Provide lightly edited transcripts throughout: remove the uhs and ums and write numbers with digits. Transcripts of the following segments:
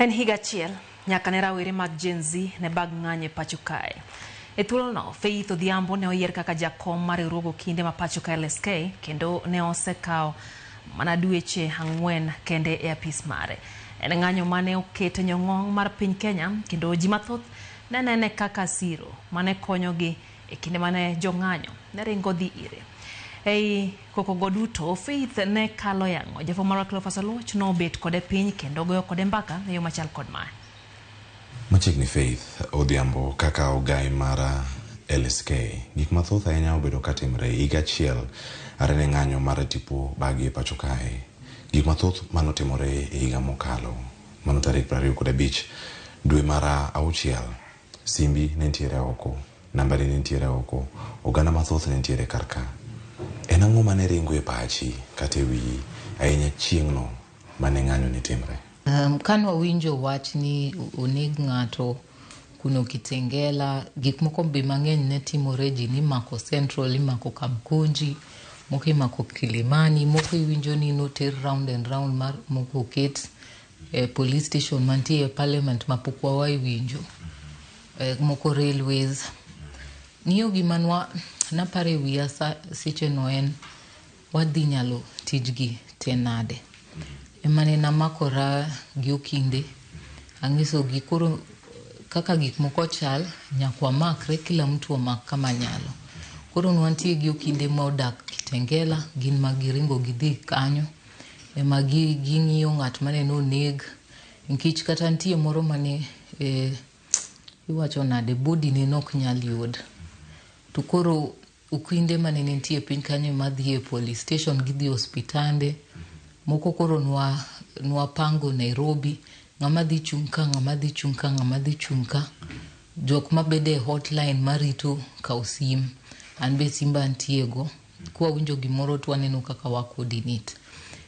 En higa achiel nyaka ne rawere mag Gen Z ne bag ng'anye pacho kae. E thuolono, Faith Odhiambo ne oyier kaka jakom mar riwruog kinde ma pacho kae LSK kendo ne osekawo mana dweche 4 kende e apis mare. En ng'anyo mane okete nyong'ong mar piny Kenya kendo ji mathoth ne nene kaka siro mane konyogi e kinde mane jong'anyo ne ringo dhi ire. Ei kokogo duto, Faith ne kalo yang'o. Jafo mar Cleophas Oluoch no bet kode piny kendo goyo kode mbaka e yo machal kod mae. Machiegni Faith Odhiambo kaka ogai mar LSK, gik mathoth ahinya obedo katimre higa achiel are ne ng'anyo mar tipo bagi e pacho kae. Gik mathoth manotimore e higa mokalo, mano tarik 25 dwe mar auchiel. Simbi ne nitiere oko, nambari ne nitiere oko, oganda mathoth ne nitiere karka. En ang'o mane ringo e pachi kata e wiyi ahinya chieng'no mane ng'anyo ne timre? Kan wawinjo wach ni oneg ng'ato kuno Kitengela, gik moko be mang'eny ne timore, ji ni mako Central, imako Kamkunji, moko imako Kilimani, moko iwinjo ni noter round and round mar moko oket police station mantie parliament mapok wawinjo, moko railways. Ng'iyo gima napare wiya seche no en wadhi nyalo tijgi tenade. Emane namakora gi okinde, ang'iso gi koro kaka gik moko chal nyakwa makre, kila mtu omak kama nyalo. Koro nwantie gi okinde ma odak Kitengela, gin magiringo gidhi kanyo, ema ging'iyo ng'at mane no neg, nkech kata ntie moro mane iwacho nade body ne nok nyal yud. To koro ukinde mane nitie piny kanyo madhi e police station, gidhi hospitande, moko koro nwa pango Nairobi, ng'ama dhi chung' ka, ng'ama dhi chung' ka, ng'ama dhi chung' ka. Jok mabede hotline marito kaw sim, an be simba ntiego, kwa winjo gimoro twaneno kaka wa coordinate.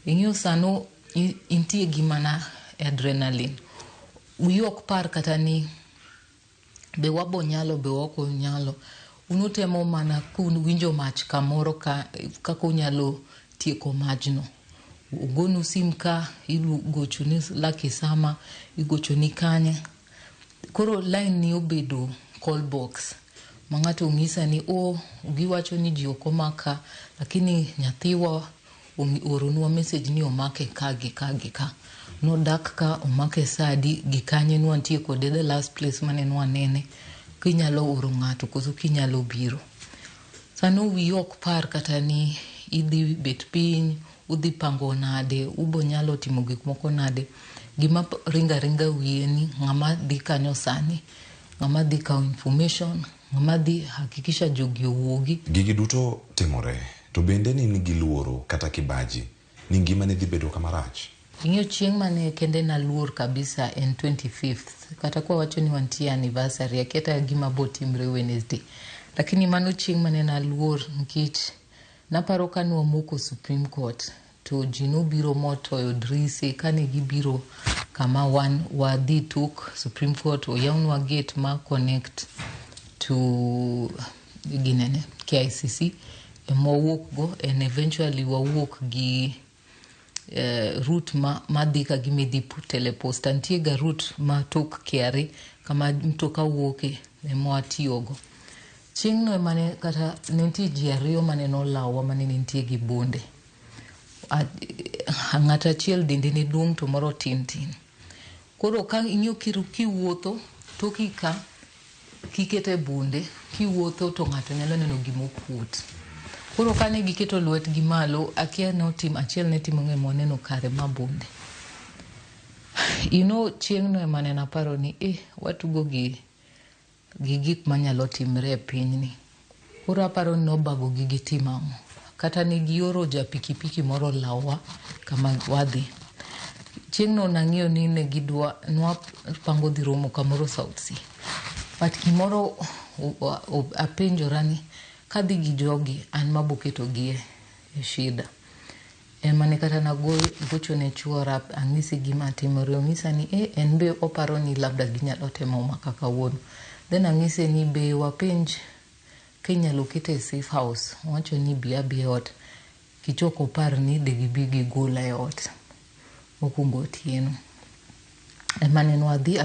Ing'iyo sano intie gimana adrenaline. Uyok par kata ni be wabo nyalo be wako nyalo. Unutemo mana kun winjo mach kamoro kako unyalo tieko majno. Ugonu sim ka, igochuni Lucky Sama, igochuni kanye. Koro line ni obedo call box. Mang'ato ng'isa ni giwacho ni ji ok omaka, lakini nyathiwa oronwa message ni omake ka gi ka gi ka. Nodak ka omake sadi gi kanye nwantie kode the last place mane nwanene. Kinyalo oro ng'ato koso kinyalo biro. Sano wi ok par kata ni idhi bet piny, udhi pango nade, ubo nyalo timo gik moko nade. Gima ringa wiye ni ng'ama dhi kanyo sani, ng'ama dhi kawo information, ng'ama dhi hakikisha jogi owuogi. Gigi duto timore, to bende ni nigi luoro kata kibaji, ni ngima ne dhi bedo kamarach? Ing'yo chieng' mane kende na luor kabisa en 25th, kata kwa wacho ni wantie anniversary, aketa gima bo timre Wednesday. Lakini mano chieng' mane na luor nkech naparo kanu omoko Supreme Court, to jino biro motoyo drise kane gibiro kama wadhi tuk Supreme Court, oyawnwa gate ma connect to ginene KICC, emo wuok go, and eventually wawuok gi route madhi ka gimidhi teleposta. Ntie ga route ma tok kiare kama mtoka wuoke emo atiyogo. Chieng' no mane kata nenti ji ariyo mane no lawa mane ntie gi bonde. Ng'ata chiel dinde ni duong' to moro tin. Koro ka ing'yo kiwuotho toki ka kikete bunde, kiwuotho to ng'ato nyalo neno gimokuot. Koro kane giketo lwetgi malo, akia no tim achiel ne timo ng'emo neno kare mabunde. Chieng' no emane naparo ni watugo gi gik manyalo timre e pinyni. Koro aparo ni nobago gi timamo. Kata ni gioro ja pikipiki moro lawa kama wadhi. Chieng' no nang'iyo ni ne gidwa pango dhi romo kamoro South Sea. But kimoro apenjora ni kadhi gi jogi an maboketo gi e shida. Emane kata nagocho ne chuora ang'isi gima timore, ong'isa ni en be oparo ni labda ginyalo temo maka kawuono. Then ang'ise ni be wapenj kinyalo kete safe house. Wacho ni biya ot kichoko par ni de gibi gigola e ot mokungo otieno. maneno adhi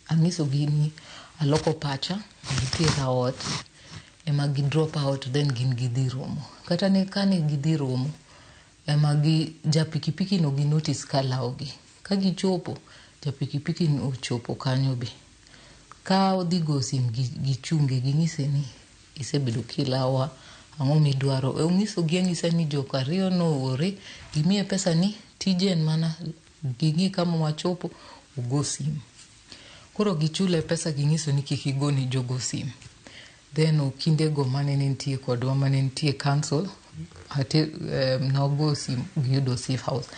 ang'iso gini aloko pacha gitieka ot ema gi drop out then gin gidhi romo kata ne kane gidhi romo ema gi japikipiki no gi notice ka lawgi ka gichopo japikipiki no ochopo kanyo be ka odhi go sim gichunge ging'ise ni isebedo kilawa ang'o midwaro ong'iso gi ang'isa ni jok ariyo no ore gimiye pesa ni tije en mana ging'i kama wachopo ugo sim koro gichule pesa ging'iso ni kik igoni jogo sim then kinde go mane nitie kodwa mane nitie cancel ate nogo sim giyudo safe house.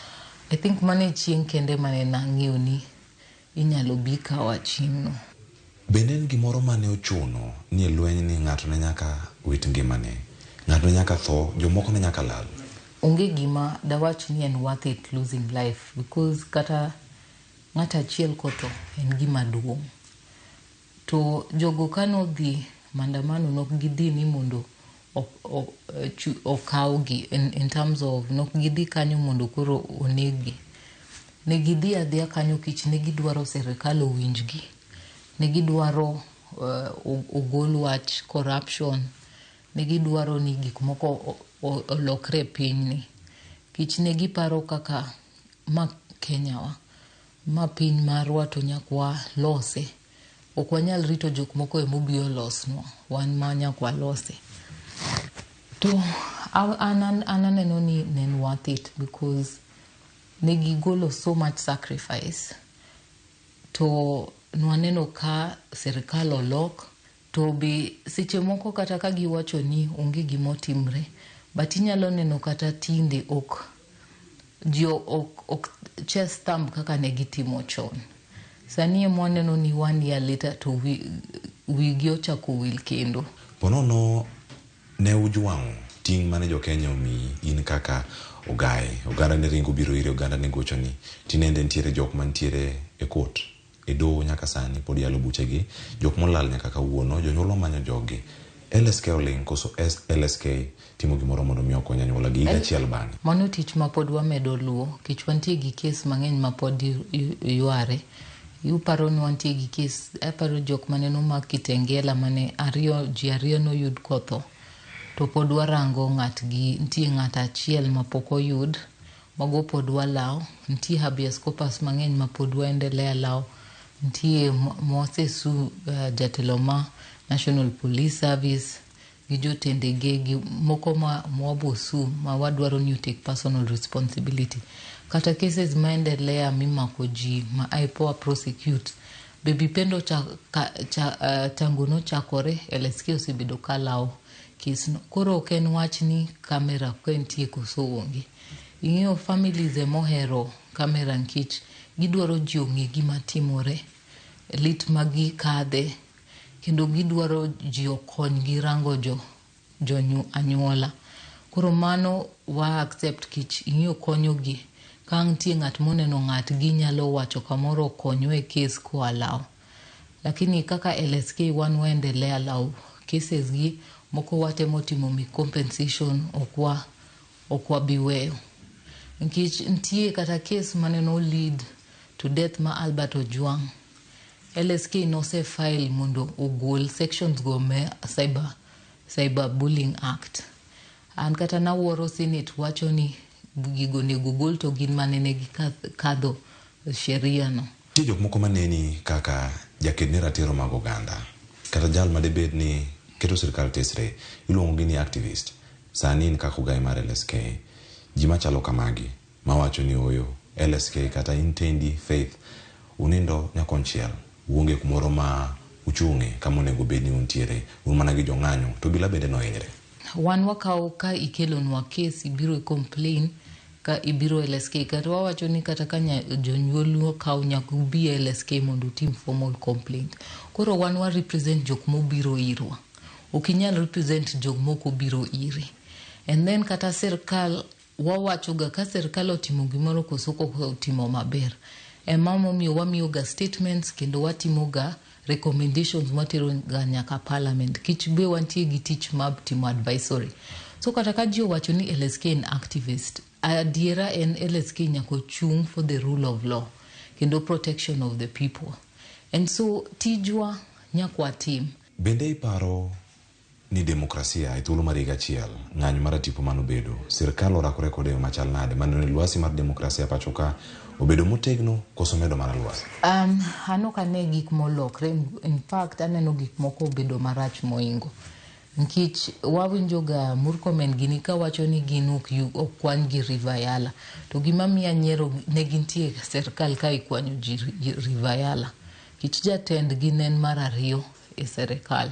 I think mane chieng' kende mane nang'eyo ni inyalo bi kawa chieng' no. Bende en gimoro mane ochuno ni lweny ni ng'ato ne nyaka wit ngimane, ng'ato ne nyaka tho, jomoko ne nyaka lal? Onge gima dawach ni en worth it losing life because kata ng'ata achiel kotho en gima duong'. To jogo kano dhi maandamano nok gidhi ni mondo okawgi in terms of nok gidhi kanyo mondo koro onegi. Ne gidhi adhiya kanyo kich ne gidwaro serikal owinjgi. Ne gidwaro ogol wach corruption. Ne gidwaro ni gik moko olokre pinyni. Kich ne giparo kaka ma Kenya wa. Ma piny marwa to nyakwa lose. Ok wanyal rito jok moko emobiro losnwa. Wan ma nyakwa lose. To ananeno ni nen worth it because ne gigolo so much sacrifice. To nwaneno ka serikal olok to be seche moko kata ka giwacho ni onge gimotimre but inyalo neno kata tinde ok chest thumb kaka ne gitimo chon. Sani mwaneno ni 1 year later to wigi ochako wil kendo. Ponono ne ujwang'o ting' mane jo Kenya omi in kaka oganda ne ringo biro ire oganda ne gocho ni tinende ntiere jok mantiere e court e doho nyaka sani pod yalo buchegi jok molal nyaka kawuono jonyuol manyo jogi LSK oling koso LSK timo gimoro mondo mi okony anyuola gi higa achiel bang'e. Mano tich ma pod wamedo luwo kich wantie gi kes mang'eny ma pod yware. Uparo ni wantie gi kes aparo jok mane nomak Kitengela mane ji ariyo noyud kotho to pod warango ng'atgi nitie ng'at achiel ma pok oyud mago pod walaw nitie habeas corpus mang'eny ma pod waendelea law nitie mosesu jatelo ma National Police Service gi jotende gi moko ma mwabosu ma wadwaro ni take personal responsibility kata cases maendelea mimako ji ma IPOA prosecute baby pendo tangu no chakore LSK osebedo kalaw kisno koro ken wach ni kamera kwentie koso onge ing'eyo families mohero kamera nkich gidwaro ji ong'e gima timore lit magi kadhe kendo gidwaro ji okony gi rango anyuola koro mano wa accept kich ing'eyo konyo gi kang' tie ng'at moneno ng'at gi nyalo wacho kamoro konyo e case kwa law lakini kaka LSK wan waendelea law cases gi moko watemo timo mi compensation okwa biweyo nkich ntie kata case maneno lead to death ma Albert Ojwang LSK no se file mondo ogol sections go me cyber bullying act an kata na woro Senate wacho ni gigo ne gugol to gin manene gikadho sheria no. Ti jok moko maneni kaka jakedne ratiro mag oganda kata jal madebed ni keto sirkal tesre iluongo gi ni activist sani in kaka ogai mar LSK ji machalo kamagi mawacho ni oyo LSK kata intendi Faith unindo nyakonchiel uonge kumoro ma uchung'e kama onego bed ni untiere un mana gi jong'anyo to bila bende nohinyre. Wan wakaw ka ikelonwa case ibiro complain ka ibiro LSK kata wawacho ni kata ka jonyuol kaw nyaka ubi LSK mondo utim formal complaint koro wan wa represent jok mobiro irwa okinyal represent jok moko biro iri and then kata serikal wawacho ga ka serikal otimo gimoro koso otimo maber emamo miyo wamiyo ga statements kendo watimo ga recommendations matero ga nyaka parliament kich be wantie gi tich mab timo advisory so kata ka ji wacho ni LSK en activist adiera en LSK nyako chung for the rule of law kendo protection of the people. And so tijwa nyakwa team. Bende iparo ni demokrasia thuolo mar higa achiel ng'anyo mar tipo manobedo sirkal orakore kode machal nade manene lwasi mar demokrasia pacho ka obedo motegno koso medo mana lwasi? Ano kane gik molokre, in fact aneno gik moko obedo marach moingo. Nkich wawinjoga Murkomen gini ka wacho ni gin ok kwan gi River Yala. To gima miya nyiero ne gintie sirkal ka ikwanyo ji River Yala. Kich jatend ginen mar ariyo e sirkal.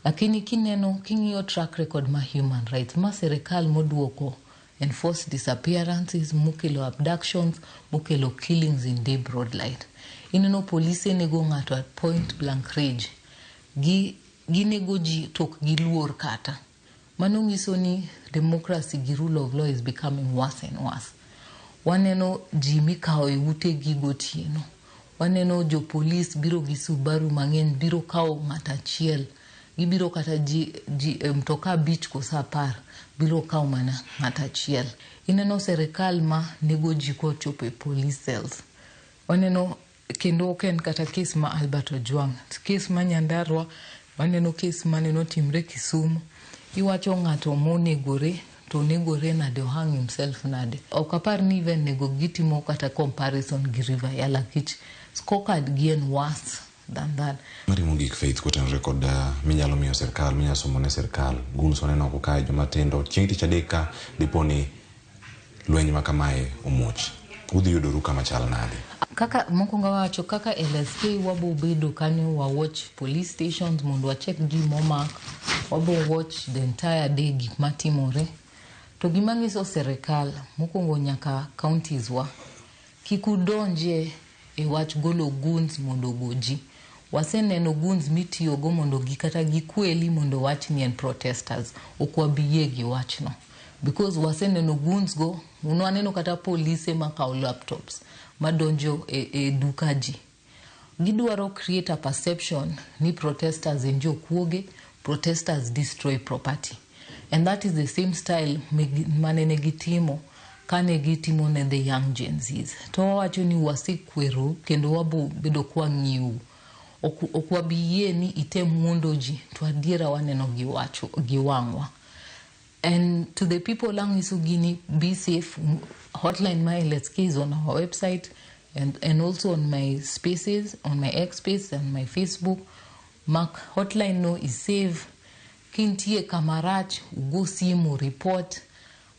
Lakini king'iyo track record ma human rights, ma sirkal moduoko enforce disappearances, mukelo abductions, mukelo killings in day broad light. Ineno polise nego ng'ato at point blank range. Ginego ji tok giluor kata. Mano nyiso ni democracy gi rule of law is becoming worse and worse. Waneno ji mikao e ute gi gotieno. Waneno jo police biro gi Subaru mang'eny biro kao ng'ata achiel. Gibiro kata mtoka beach kosa par biro kao mana ng'ata achiel. Ineno serikal ma nego ji kochopo e police cells. Waneno kendo ken kata case ma Albert Ojwang, case ma Nyandarua, waneno case maneno timre Kisumu. Iwacho ng'ato monegore to negore nade, hang himself nade. Okapar ni even nego gitimo kata comparison gi River Yala kich scorecard gien worse than that. Marimo gik Faith koten record minyalo miyo sirkal, minyalo somone sirkal gunso neno ko kae joma tindo chieng' tich adek diponi lweny ma kamae omuoch. Udhi yudoru kama chal nade? Kaka mokwongo wacho kaka LSK wabo bedo kanyo wa watch police stations mondo wa check gi momak, wabo watch the entire day gik matimore. To gima nyiso sirkal mokwongo nyaka counties wa kikudonje e wach golo guns mondo goji. Waseneno guns mitiyo go mondo gikata gikweli mondo wach ni en protesters okwabiye gi wachno. Because waseneno guns go, unwaneno kata police makao laptops madonjo e dukaji. Gidwaro create a perception ni protesters enjo kuoge, protesters destroy property. And that is the same style manene gitimo kane gitimo ne the young Gen Zs. To wacho ni wasikwero kendo wabo bedo kwa ngiu. Okwabiye ni item muondoji to adiera waneno giwangwa. And to the people lang isugini, be safe. Hotline my LSK is on our website and also on my spaces, on my X space and my Facebook. Mark hotline no is save. Kintie kamarach, go simu report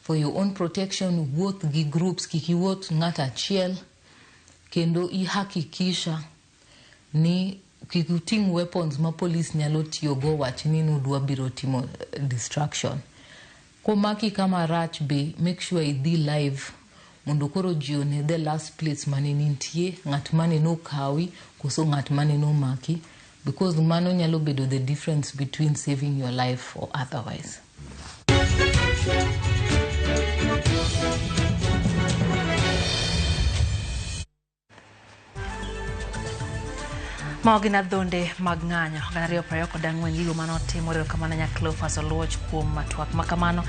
for your own protection. Worth gi groups kikiwot ngata chiel. Kendo ihakikisha ni kikuting weapons ma police nyalo tiyo go wach ni nudwa biro timo distraction. Komaki kama rach be make sure idhi live mondo koro jione the last place mane nintie, ng'at mane no kawi koso ng'at mane no maki, because mano nyalo bedo the difference between saving your life or otherwise. Magina dhonde mag ng'anyo ganario prayo kod ang'wen gigo manotimore kamano Nyaklofa Oluoch kuom twak makamano